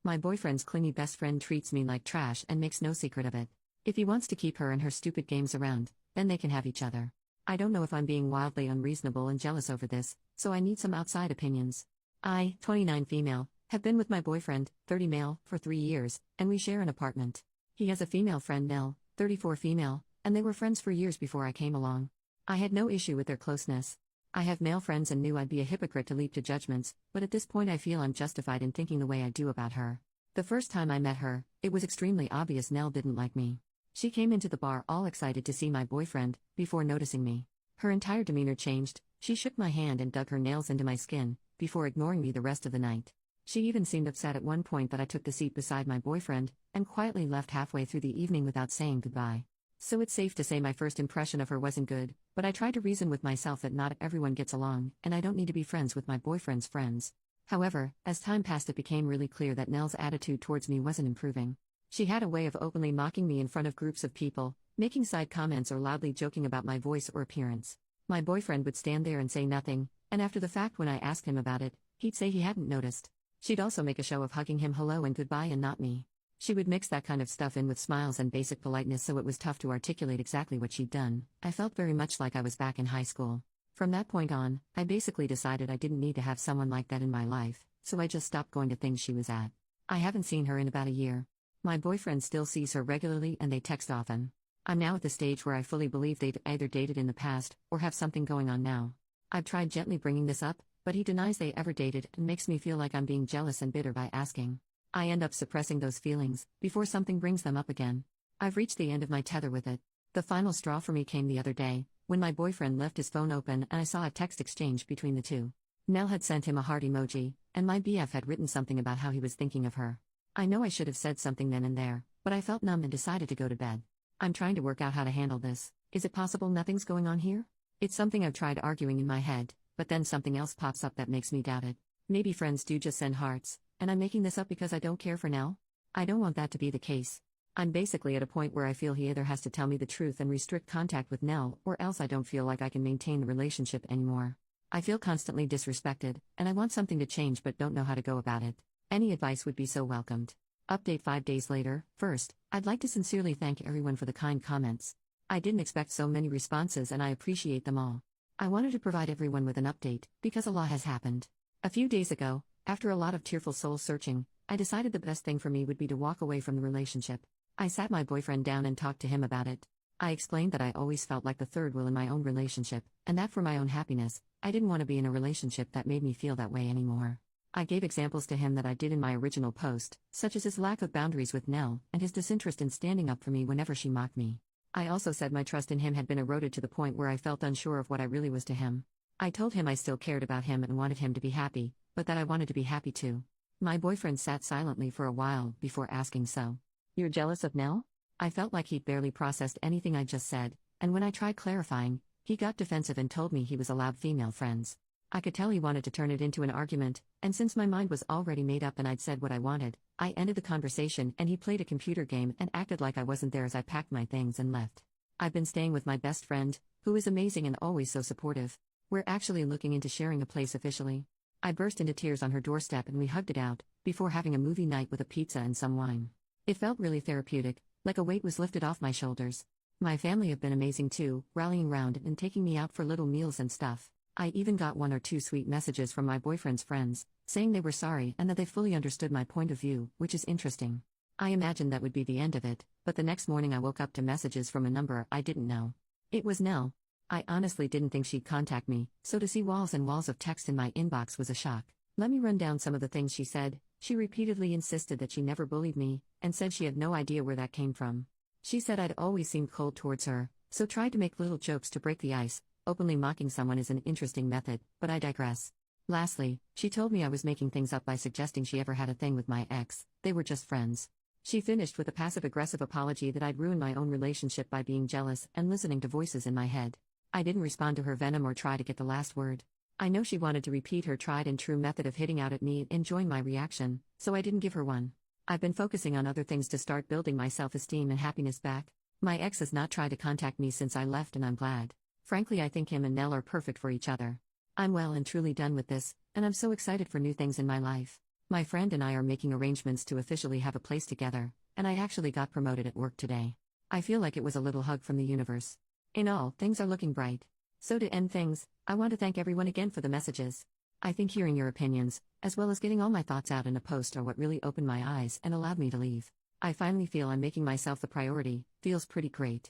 My boyfriend's clingy best friend treats me like trash and makes no secret of it. If he wants to keep her and her stupid games around, then they can have each other. I don't know if I'm being wildly unreasonable and jealous over this, so I need some outside opinions. I, 29 female, have been with my boyfriend, 30 male, for 3 years, and we share an apartment. He has a female friend Nell, 34 female, and they were friends for years before I came along. I had no issue with their closeness. I have male friends and knew I'd be a hypocrite to leap to judgments, but at this point I feel I'm justified in thinking the way I do about her. The first time I met her, it was extremely obvious Nell didn't like me. She came into the bar all excited to see my boyfriend, before noticing me. Her entire demeanor changed, she shook my hand and dug her nails into my skin, before ignoring me the rest of the night. She even seemed upset at one point that I took the seat beside my boyfriend, and quietly left halfway through the evening without saying goodbye. So it's safe to say my first impression of her wasn't good, but I tried to reason with myself that not everyone gets along, and I don't need to be friends with my boyfriend's friends. However, as time passed it became really clear that Nell's attitude towards me wasn't improving. She had a way of openly mocking me in front of groups of people, making side comments or loudly joking about my voice or appearance. My boyfriend would stand there and say nothing, and after the fact when I asked him about it, he'd say he hadn't noticed. She'd also make a show of hugging him hello and goodbye and not me. She would mix that kind of stuff in with smiles and basic politeness, so it was tough to articulate exactly what she'd done. I felt very much like I was back in high school. From that point on, I basically decided I didn't need to have someone like that in my life, so I just stopped going to things she was at. I haven't seen her in about a year. My boyfriend still sees her regularly and they text often. I'm now at the stage where I fully believe they've either dated in the past, or have something going on now. I've tried gently bringing this up, but he denies they ever dated and makes me feel like I'm being jealous and bitter by asking. I end up suppressing those feelings, before something brings them up again. I've reached the end of my tether with it. The final straw for me came the other day, when my boyfriend left his phone open and I saw a text exchange between the two. Nell had sent him a heart emoji, and my BF had written something about how he was thinking of her. I know I should have said something then and there, but I felt numb and decided to go to bed. I'm trying to work out how to handle this. Is it possible nothing's going on here? It's something I've tried arguing in my head, but then something else pops up that makes me doubt it. Maybe friends do just send hearts, and I'm making this up because I don't care for Nell? I don't want that to be the case. I'm basically at a point where I feel he either has to tell me the truth and restrict contact with Nell, or else I don't feel like I can maintain the relationship anymore. I feel constantly disrespected, and I want something to change but don't know how to go about it. Any advice would be so welcomed. Update 5 days later. First, I'd like to sincerely thank everyone for the kind comments. I didn't expect so many responses and I appreciate them all. I wanted to provide everyone with an update, because a lot has happened. A few days ago, after a lot of tearful soul searching, I decided the best thing for me would be to walk away from the relationship. I sat my boyfriend down and talked to him about it. I explained that I always felt like the third wheel in my own relationship, and that for my own happiness, I didn't want to be in a relationship that made me feel that way anymore. I gave examples to him that I did in my original post, such as his lack of boundaries with Nell, and his disinterest in standing up for me whenever she mocked me. I also said my trust in him had been eroded to the point where I felt unsure of what I really was to him. I told him I still cared about him and wanted him to be happy, but that I wanted to be happy too. My boyfriend sat silently for a while before asking, "So, you're jealous of Nell?" I felt like he'd barely processed anything I just said, and when I tried clarifying, he got defensive and told me he was allowed female friends. I could tell he wanted to turn it into an argument, and since my mind was already made up and I'd said what I wanted, I ended the conversation and he played a computer game and acted like I wasn't there as I packed my things and left. I've been staying with my best friend, who is amazing and always so supportive. We're actually looking into sharing a place officially. I burst into tears on her doorstep and we hugged it out, before having a movie night with a pizza and some wine. It felt really therapeutic, like a weight was lifted off my shoulders. My family have been amazing too, rallying round and taking me out for little meals and stuff. I even got 1 or 2 sweet messages from my boyfriend's friends, saying they were sorry and that they fully understood my point of view, which is interesting. I imagined that would be the end of it, but the next morning I woke up to messages from a number I didn't know. It was Nell. I honestly didn't think she'd contact me, so to see walls and walls of text in my inbox was a shock. Let me run down some of the things she said. She repeatedly insisted that she never bullied me, and said she had no idea where that came from. She said I'd always seemed cold towards her, so tried to make little jokes to break the ice. Openly mocking someone is an interesting method, but I digress. Lastly, she told me I was making things up by suggesting she ever had a thing with my ex. They were just friends. She finished with a passive-aggressive apology that I'd ruined my own relationship by being jealous and listening to voices in my head. I didn't respond to her venom or try to get the last word. I know she wanted to repeat her tried-and-true method of hitting out at me and enjoying my reaction, so I didn't give her one. I've been focusing on other things to start building my self-esteem and happiness back. My ex has not tried to contact me since I left and I'm glad. Frankly, I think him and Nell are perfect for each other. I'm well and truly done with this, and I'm so excited for new things in my life. My friend and I are making arrangements to officially have a place together, and I actually got promoted at work today. I feel like it was a little hug from the universe. In all, things are looking bright. So to end things, I want to thank everyone again for the messages. I think hearing your opinions, as well as getting all my thoughts out in a post, are what really opened my eyes and allowed me to leave. I finally feel I'm making myself the priority, feels pretty great.